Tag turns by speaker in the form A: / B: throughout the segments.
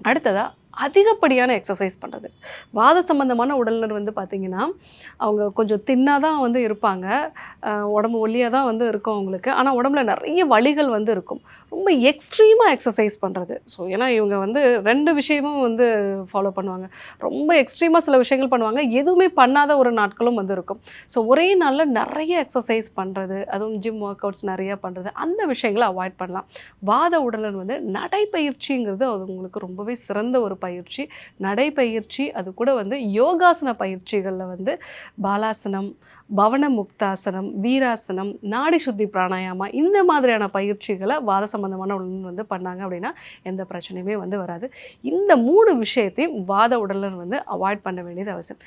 A: அடுத்ததா அதிகப்படியான எக்ஸசைஸ் பண்ணுறது. வாத சம்மந்தமான உடல்நர் வந்து பார்த்திங்கன்னா, அவங்க கொஞ்சம் தின்னாக தான் வந்து இருப்பாங்க. உடம்பு ஒல்லியாக தான் வந்து இருக்கும் அவங்களுக்கு. ஆனால் உடம்புல நிறைய வலிகள் வந்து இருக்கும். ரொம்ப எக்ஸ்ட்ரீமாக எக்ஸசைஸ் பண்ணுறது. ஸோ ஏன்னா இவங்க வந்து 2 விஷயமும் வந்து ஃபாலோ பண்ணுவாங்க. ரொம்ப எக்ஸ்ட்ரீமாக சில விஷயங்கள் பண்ணுவாங்க. எதுவுமே பண்ணாத ஒரு நாட்களும் வந்து இருக்கும். ஸோ ஒரே நாளில் நிறைய எக்ஸசைஸ் பண்ணுறது, அதுவும் ஜிம் ஒர்க் அவுட்ஸ் நிறையா பண்ணுறது, அந்த விஷயங்களை அவாய்ட் பண்ணலாம். வாத உடல்நர் வந்து நடைப்பயிற்சிங்கிறது அது உங்களுக்கு ரொம்பவே சிறந்த ஒரு பயிற்சி. நடைப்பயிற்சி அது கூட வந்து யோகாசன பயிற்சிகளில் வந்து பாலாசனம், பவன முக்தாசனம், வீராசனம், நாடி சுத்தி பிராணாயாமா இந்த மாதிரியான பயிற்சிகளை வாத சம்பந்தமான உடல்நர் வந்து பண்ணாங்க அப்படின்னா எந்த பிரச்சனையுமே வந்து வராது. இந்த 3 விஷயத்தையும் வாத உடல்நர் வந்து அவாய்ட் பண்ண வேண்டியது அவசியம்.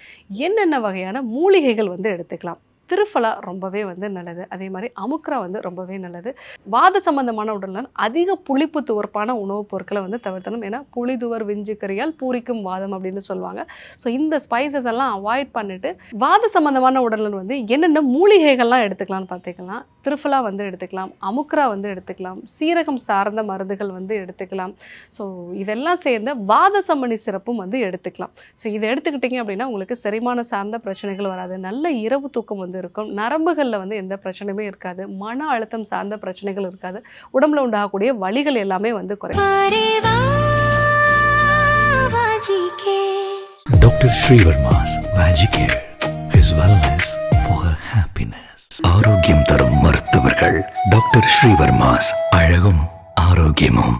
A: என்னென்ன வகையான மூலிகைகள் வந்து எடுத்துக்கலாம்? திருஃபலா ரொம்பவே வந்து நல்லது. அதே மாதிரி அமுக்ரா வந்து ரொம்பவே நல்லது. வாத சம்பந்தமான உடல்நர் அதிக புளிப்பு துவர்ப்பான உணவுப் பொருட்களை வந்து தவிர்த்தணும். ஏன்னா புளிதுவர் விஞ்சுக்கரியால் பூரிக்கும் வாதம் அப்படின்னு சொல்லுவாங்க. ஸோ இந்த ஸ்பைசஸ் எல்லாம் அவாய்ட் பண்ணிட்டு வாத சம்பந்தமான உடல்நர் வந்து என்னென்ன மூலிகைகள்லாம் எடுத்துக்கலாம்னு பார்த்துக்கலாம். திருஃபலா வந்து எடுத்துக்கலாம், அமுக்ரா வந்து எடுத்துக்கலாம், சீரகம் சார்ந்த மருந்துகள் வந்து எடுத்துக்கலாம். ஸோ இதெல்லாம் சேர்ந்த வாத சம்மணி சிறப்பும் வந்து எடுத்துக்கலாம். ஸோ இதை எடுத்துக்கிட்டிங்க அப்படின்னா உங்களுக்கு செரிமான சார்ந்த பிரச்சனைகள் வராது. நல்ல இரவு தூக்கம் வந்து இருக்கும். நரம்புகளில் வந்து எந்த பிரச்சனையுமே இருக்காது. மன அழுத்தம் சார்ந்த பிரச்சனைகள் இருக்காது. உடம்புல உண்டாகக்கூடிய வலிகள் எல்லாமே வந்து குறையும்.
B: Doctor Srivarma's Vagicare, his wellness for her happiness. ஆரோக்கியம் தரும் மருத்துவர்கள் டாக்டர் ஸ்ரீவர்மாஸ். அழகும் ஆரோக்கியமும்.